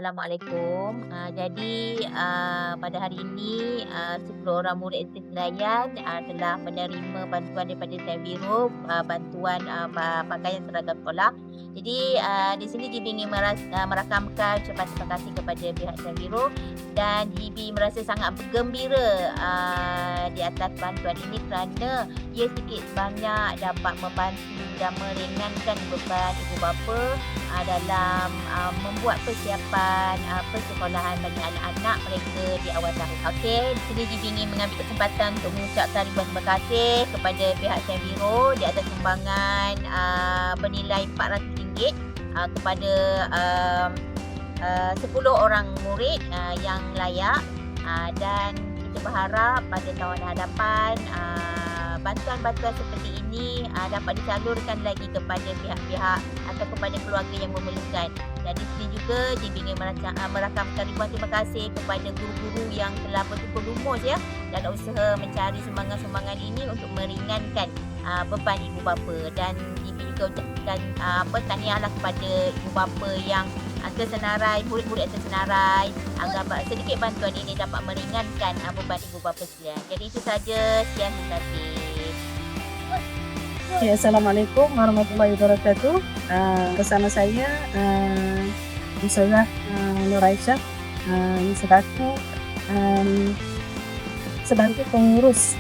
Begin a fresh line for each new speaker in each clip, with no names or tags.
Assalamualaikum. Pada hari ini 10 orang murid SD Senayan telah menerima bantuan daripada Time Biru, bantuan pakaian seragam sekolah. Jadi di sini GB ingin merakamkan ucapan terima kasih kepada pihak Time Biru, dan GB merasa sangat bergembira di atas bantuan ini kerana ia sedikit banyak dapat membantu dan meringankan beban ibu bapa dalam membuat persiapan persekolahan bagi anak-anak mereka di awal tahun. Okey, di sini GB ingin mengambil kesempatan untuk mengucapkan ribuan terima kasih kepada pihak Time Biru di atas sumbangan bernilai RM400 kepada 10 orang murid yang layak, dan kita berharap pada tahun hadapan bantuan-bantuan seperti ini dapat disalurkan lagi kepada pihak-pihak atau kepada keluarga yang memerlukan. Dan di sini juga GB ingin merakamkan ribuan terima kasih kepada guru-guru yang telah bertukar lumus dalam usaha mencari sumbangan-sumbangan ini untuk meringankan beban ibu bapa. Dan GB juga ucapkan tahniahlah kepada ibu bapa yang tersenarai, murid-murid tersenarai, agar sedikit bantuan ini dapat meringankan beban ibu bapa sekalian. Jadi itu saja. Sekian, terima kasih.
Okay, Assalamualaikum warahmatullahi wabarakatuh. Bersama saya Ustazah Nur Aisyah, sebagai pengurus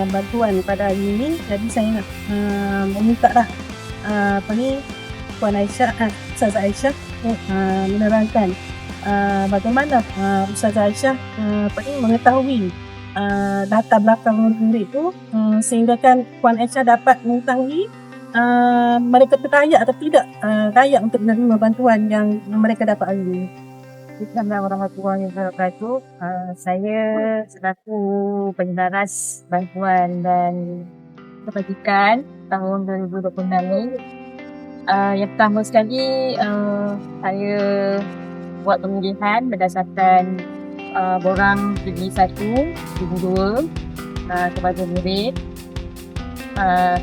bantuan pada hari ini. Jadi saya nak meminta Puan Aisyah, Ustazah Aisyah menerangkan bagaimana Ustazah Aisyah mengetahui latar belakang murid itu, sehingga kan Puan Aisyah dapat mengetahui mereka layak atau tidak layak untuk menerima bantuan yang mereka dapat hari ini.
Assalamualaikum warahmatullahi wabarakatuh. Saya selaku penyebaras bantuan dan kebajikan tahun 2026 ni. Yang pertama sekali, saya buat pemilihan berdasarkan borang segi 1, segi 2 kepada murid.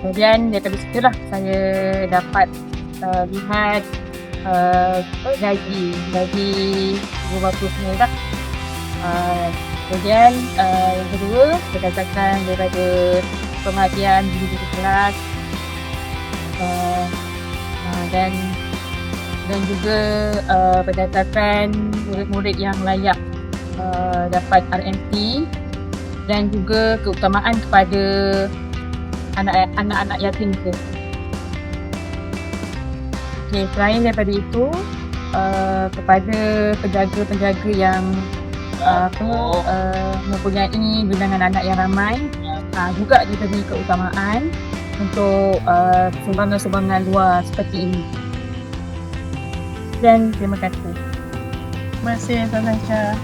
Kemudian daripada situlah saya dapat lihat gaji ibu bapa semua dah. Kemudian yang kedua, berdasarkan daripada pemerhatian guru kelas, dan juga berdasarkan murid-murid yang layak dapat RMT, dan juga keutamaan kepada anak-anak yatim itu. Okay, selain daripada itu, kepada penjaga-penjaga yang mempunyai bilangan anak yang ramai, juga diberi keutamaan untuk sumbangan-sumbangan luar seperti ini. Dan terima kasih.
Terima kasih Ustazah Aisyah.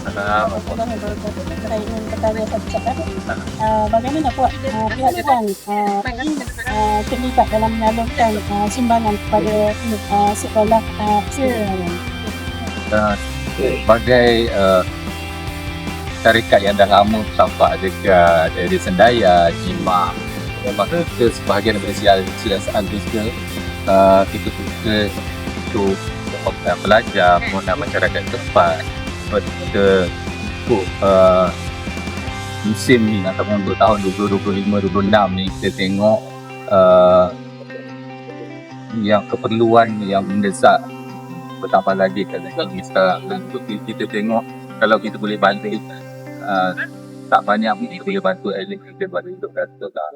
Saya ingin bertanya satu-satu. Bagaimana pihak Puan terlibat dalam menyalurkan sumbangan kepada sekolah
sebagai syarikat yang dah lama tampak dekat dari Sendaya, Jimat, memang kita sebahagian daripada siasat kita fokus untuk pelajar pengguna masyarakat tempat. Kita untuk musim ni ataupun untuk tahun 2025-2026 ni, kita tengok yang keperluan yang mendesak bertambah lagi kat negeri sekarang. Dan kita tengok kalau kita boleh bantu tak banyak pun kita boleh bantu, at least kita bantu hidup kata tak.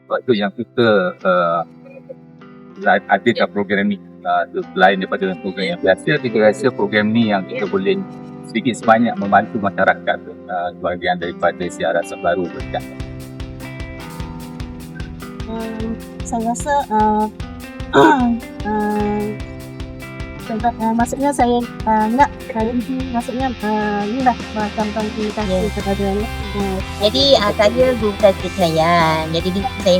Sebab tu yang kita adakan program ni, lain daripada program yang biasa. Kita rasa program ni yang kita boleh sedikit sebanyak membantu masyarakat bahagian daripada siaran baru berkat.
Saya rasa maksudnya saya nak maksudnya inilah macam komunikasi kepada
Jadi saya guru tasbih Senayan. Jadi saya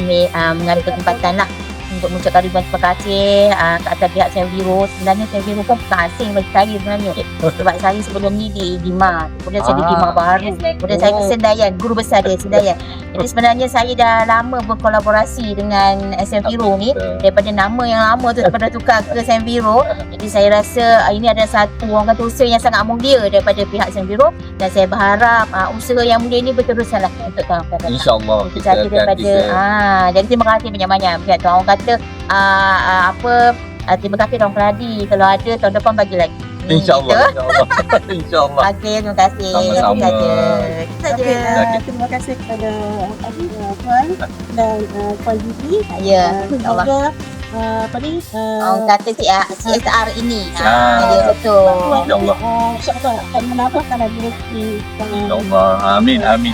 mengambil kesempatan lah untuk mengucapkan ribuan terima kasih ke atas pihak Seviro. Sebenarnya Seviro pun bukan asing bagi saya sebenarnya. Sebab saya sebelum ni di DIMA. Kemudian saya di DIMA baru. Kemudian saya ke Sendayan, guru besar dia Sendayan. Jadi sebenarnya saya dah lama berkolaborasi dengan Seviro ni. Daripada nama yang lama tu daripada tukar ke Seviro. Jadi saya rasa ini adalah satu orang kata usaha yang sangat mulia daripada pihak Seviro. Dan saya berharap usaha yang mulia ini berterusanlah untuk tahun akan datang.
InsyaAllah kita akan
daripada jadi terima kasih banyak-banyak pihak tu. Orang kata terima kasih Tuan Keladi, kalau ada tahun depan bagi lagi.
InsyaAllah. InsyaAllah.
Okey, terima kasih.
Sama-sama.
Itu saja.
Terima kasih kepada Puan dan Puan Didi.
Ya, insyaAllah.
Semoga
Orang kata CSR ini.
Ah.
Ya, betul.
InsyaAllah.
InsyaAllah akan mendapatkan rezeki.
InsyaAllah. Amin. Amin.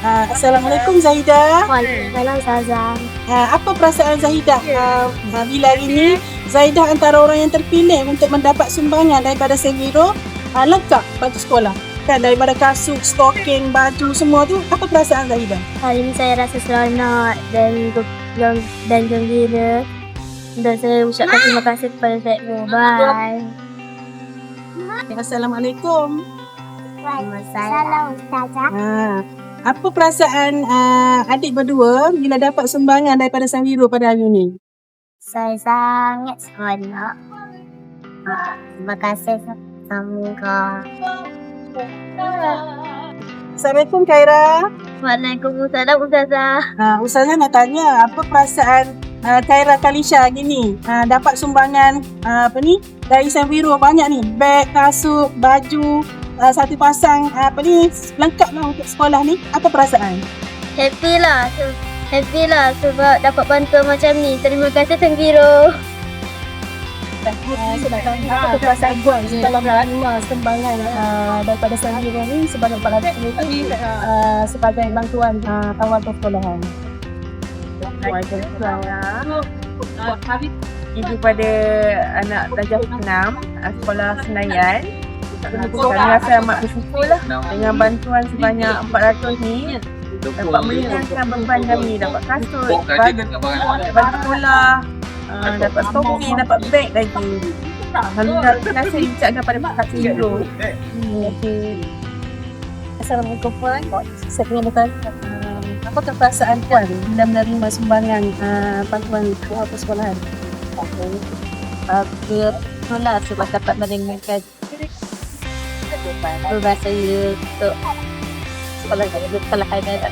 Assalamualaikum Zahidah.
Waalaikumsalam Ustazah.
Apa perasaan Zahidah bila hari ini Zahidah antara orang yang terpilih untuk mendapat sumbangan daripada Seviro lengkap baju sekolah? Kan daripada kasut, stoking, baju semua tu, apa perasaan Zahidah?
Hari ini saya rasa seronok dan gembira. Dan saya ucapkan terima kasih kepada Cikgu. Bye.
Assalamualaikum.
Waalaikumsalam Ustazah.
Apa perasaan adik berdua bila dapat sumbangan daripada Seviro pada hari ini?
Saya sangat seronok. Terima kasih sama.
Assalamualaikum Khaira.
Waalaikumsalam Ustazah.
Ustazah nak tanya apa perasaan Khaira Kalisha hari ni dapat sumbangan dari Seviro banyak ni, beg, kasut, baju, satu pasang lengkap lah untuk sekolah ni. Apa perasaan?
Happy lah sebab dapat bantuan macam ni. Terima kasih Seviro.
Saya nak tanya apa perasaan Puan dalam menerima sumbangan daripada Seviro ni sebanyak RM400 sebagai bantuan kawan persekolahan.
Ini pada anak darjah 6 sekolah Senayan. Kami rasa amat bersyukur lah dengan bantuan sebanyak 400 ni. Dapat meringankan beban kami, dapat kasut, baju sekolah, dapat stoking, dapat beg lagi. Alhamdulillah, terima kasih ucapkan pada Pak Seviro.
Assalamualaikum Puan. Saya ingin bertanya, apakah perasaan Puan bila menerima sumbangan bantuan pihak persekolahan?
Itulah sebab dapat meringankan beban saya untuk sekolah saya.